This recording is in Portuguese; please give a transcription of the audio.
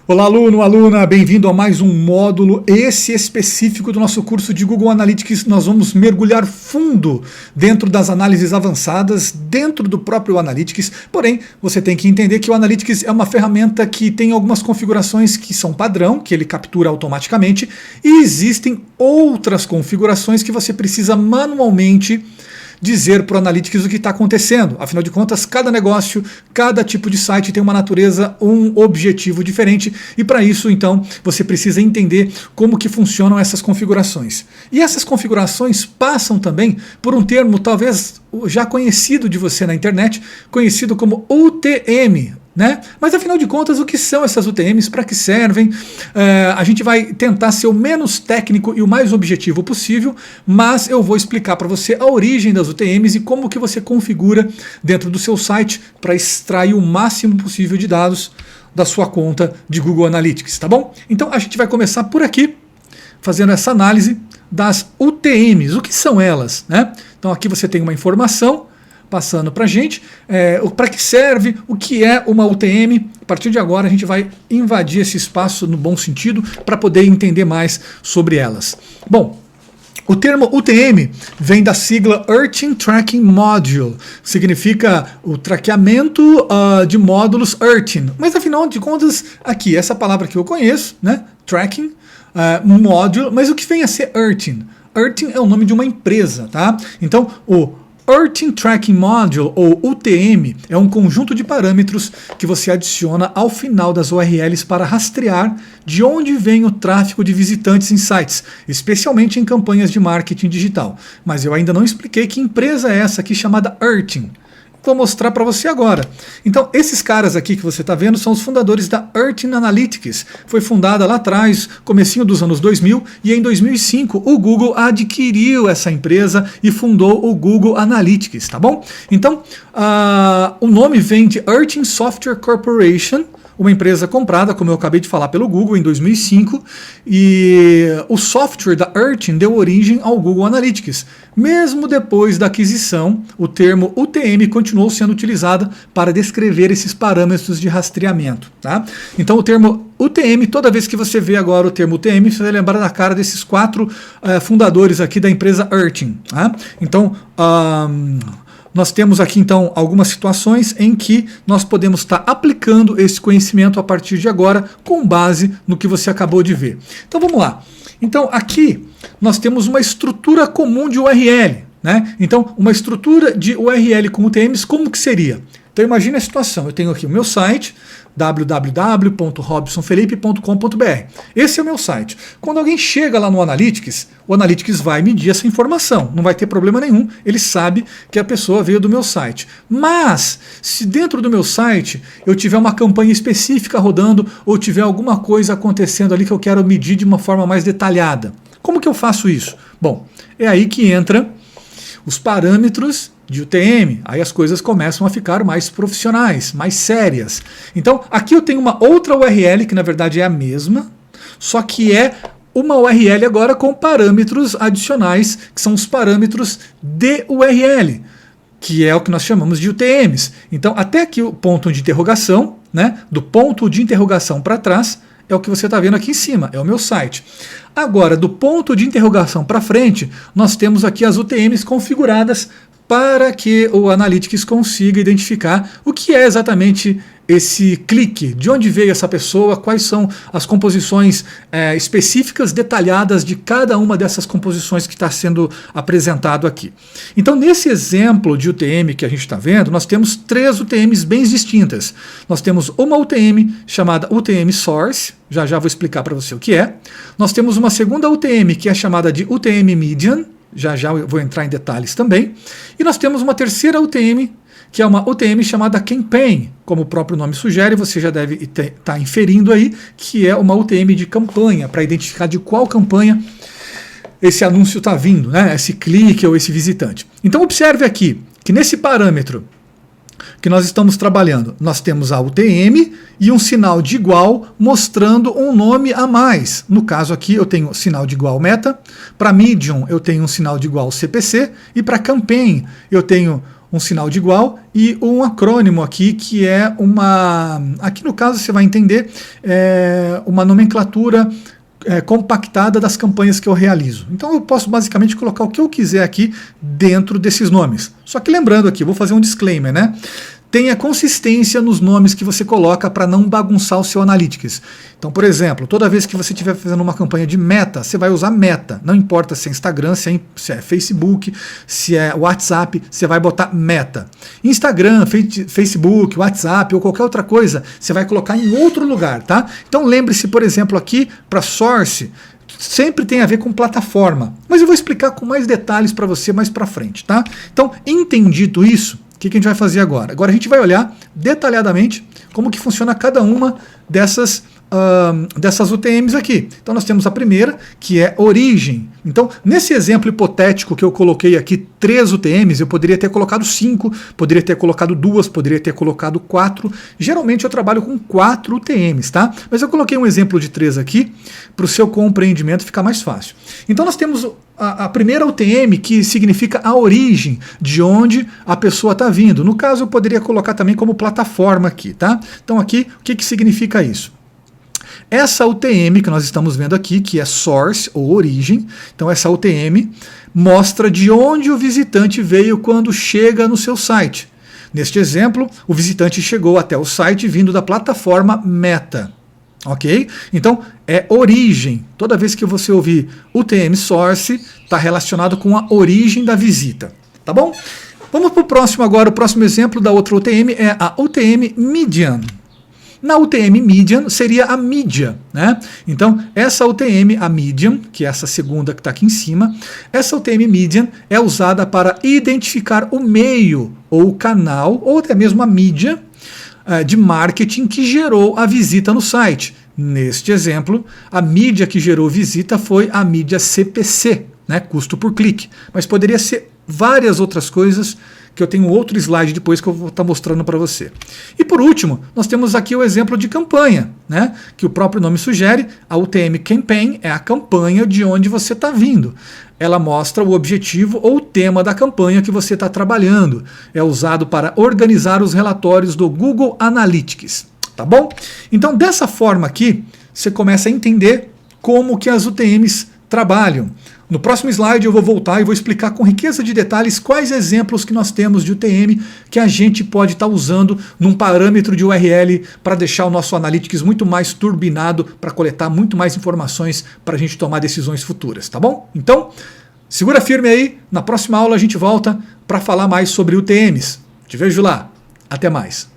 Olá, aluno, aluna, bem-vindo a mais um módulo, esse específico do nosso curso de Google Analytics. Nós vamos mergulhar fundo dentro das análises avançadas, dentro do próprio Analytics, porém, você tem que entender que o Analytics é uma ferramenta que tem algumas configurações que são padrão, que ele captura automaticamente, e existem outras configurações que você precisa manualmente dizer para o Analytics o que está acontecendo. Afinal de contas, cada negócio, cada tipo de site tem uma natureza, um objetivo diferente, e para isso, então, você precisa entender como que funcionam essas configurações. E essas configurações passam também por um termo talvez já conhecido de você na internet, conhecido como UTM. Né? Mas afinal de contas, o que são essas UTMs, para que servem? A gente vai tentar ser o menos técnico e o mais objetivo possível, mas eu vou explicar para você a origem das UTMs e como que você configura dentro do seu site para extrair o máximo possível de dados da sua conta de Google Analytics, tá bom? Então a gente vai começar por aqui, fazendo essa análise das UTMs. O que são elas? Né? Então aqui você tem uma informação passando para a gente, para que serve, o que é uma UTM. A partir de agora a gente vai invadir esse espaço no bom sentido para poder entender mais sobre elas. Bom, o termo UTM vem da sigla Urbane Tracking Module, significa o traqueamento de módulos Urbane. Mas afinal de contas, aqui, essa palavra que eu conheço, né, Tracking Module, mas o que vem a ser Urbane? Urbane é o nome de uma empresa, tá? Então, o Urbane Tracking Module, ou UTM, é um conjunto de parâmetros que você adiciona ao final das URLs para rastrear de onde vem o tráfego de visitantes em sites, especialmente em campanhas de marketing digital. Mas eu ainda não expliquei que empresa é essa aqui chamada Urbane. Vou mostrar para você agora. Então, esses caras aqui que você está vendo são os fundadores da Urbane Analytics. Foi fundada lá atrás, comecinho dos anos 2000, e em 2005 o Google adquiriu essa empresa e fundou o Google Analytics, tá bom? Então, o nome vem de Urbane Software Corporation, uma empresa comprada, como eu acabei de falar, pelo Google em 2005, e o software da Urbane deu origem ao Google Analytics. Mesmo depois da aquisição, o termo UTM continuou sendo utilizado para descrever esses parâmetros de rastreamento. Tá? Então o termo UTM, toda vez que você vê agora o termo UTM, você vai lembrar da cara desses quatro fundadores aqui da empresa Urbane. Tá? Então, nós temos aqui, então, algumas situações em que nós podemos estar aplicando esse conhecimento a partir de agora, com base no que você acabou de ver. Então, vamos lá. Então, aqui nós temos uma estrutura comum de URL. Né? Então, uma estrutura de URL com UTMs, como que seria? Então, imagine a situação. Eu tenho aqui o meu site, www.robsonfelipe.com.br. Esse é o meu site. Quando alguém chega lá no Analytics, o Analytics vai medir essa informação. Não vai ter problema nenhum. Ele sabe que a pessoa veio do meu site. Mas, se dentro do meu site eu tiver uma campanha específica rodando ou tiver alguma coisa acontecendo ali que eu quero medir de uma forma mais detalhada, como que eu faço isso? Bom, é aí que entra os parâmetros de UTM, aí as coisas começam a ficar mais profissionais, mais sérias. Então, aqui eu tenho uma outra URL, que na verdade é a mesma, só que é uma URL agora com parâmetros adicionais, que são os parâmetros de URL, que é o que nós chamamos de UTMs. Então, até aqui o ponto de interrogação, né, do ponto de interrogação para trás, é o que você está vendo aqui em cima, é o meu site. Agora, do ponto de interrogação para frente, nós temos aqui as UTMs configuradas para que o Analytics consiga identificar o que é exatamente esse clique, de onde veio essa pessoa, quais são as composições específicas, detalhadas de cada uma dessas composições que está sendo apresentado aqui. Então, nesse exemplo de UTM que a gente está vendo, nós temos três UTMs bem distintas. Nós temos uma UTM chamada UTM Source, já já vou explicar para você o que é. Nós temos uma segunda UTM que é chamada de UTM Median, já já eu vou entrar em detalhes também. E nós temos uma terceira UTM, que é uma UTM chamada Campaign, como o próprio nome sugere, você já deve estar inferindo aí, que é uma UTM de campanha, para identificar de qual campanha esse anúncio está vindo, né? Esse clique ou esse visitante. Então observe aqui, que nesse parâmetro que nós estamos trabalhando, nós temos a UTM e um sinal de igual mostrando um nome a mais. No caso aqui eu tenho sinal de igual meta, para Medium eu tenho um sinal de igual CPC e para Campaign eu tenho um sinal de igual e um acrônimo aqui, que é uma... Aqui no caso você vai entender uma nomenclatura compactada das campanhas que eu realizo. Então eu posso basicamente colocar o que eu quiser aqui dentro desses nomes. Só que lembrando aqui, eu vou fazer um disclaimer, né? Tenha consistência nos nomes que você coloca para não bagunçar o seu Analytics. Então, por exemplo, toda vez que você estiver fazendo uma campanha de meta, você vai usar meta. Não importa se é Instagram, se é Facebook, se é WhatsApp, você vai botar meta. Instagram, Facebook, WhatsApp ou qualquer outra coisa, você vai colocar em outro lugar, tá? Então lembre-se, por exemplo, aqui para source, sempre tem a ver com plataforma. Mas eu vou explicar com mais detalhes para você mais para frente, tá? Então, entendido isso, o que a gente vai fazer agora? Agora a gente vai olhar detalhadamente como que funciona cada uma dessas UTMs aqui. Então nós temos a primeira, que é origem. Então, nesse exemplo hipotético que eu coloquei aqui, 3 UTMs, eu poderia ter colocado 5, poderia ter colocado 2, poderia ter colocado 4. Geralmente eu trabalho com 4 UTMs, tá? Mas eu coloquei um exemplo de 3 aqui, para o seu compreendimento ficar mais fácil. Então nós temos a primeira UTM, que significa a origem, de onde a pessoa está vindo. No caso, eu poderia colocar também como plataforma aqui, tá? Então aqui, o que significa isso? Essa UTM que nós estamos vendo aqui, que é source ou origem, então essa UTM mostra de onde o visitante veio quando chega no seu site. Neste exemplo, o visitante chegou até o site vindo da plataforma Meta. Ok? Então, é origem. Toda vez que você ouvir UTM source, está relacionado com a origem da visita. Tá bom? Vamos para o próximo agora. O próximo exemplo da outra UTM é a UTM median. Na UTM median seria a mídia, né? Então, essa UTM, a median, que é essa segunda que está aqui em cima, essa UTM median é usada para identificar o meio ou o canal, ou até mesmo a mídia de marketing que gerou a visita no site. Neste exemplo, a mídia que gerou visita foi a mídia CPC, né? Custo por clique. Mas poderia ser várias outras coisas, que eu tenho outro slide depois que eu vou estar mostrando para você. E por último, nós temos aqui o exemplo de campanha, né? Que o próprio nome sugere, a UTM Campaign é a campanha de onde você está vindo. Ela mostra o objetivo ou o tema da campanha que você está trabalhando. É usado para organizar os relatórios do Google Analytics, tá bom? Então, dessa forma aqui, você começa a entender como que as UTMs trabalham. No próximo slide eu vou voltar e vou explicar com riqueza de detalhes quais exemplos que nós temos de UTM que a gente pode estar usando num parâmetro de URL para deixar o nosso Analytics muito mais turbinado, para coletar muito mais informações para a gente tomar decisões futuras, tá bom? Então, segura firme aí, na próxima aula a gente volta para falar mais sobre UTMs. Te vejo lá, até mais.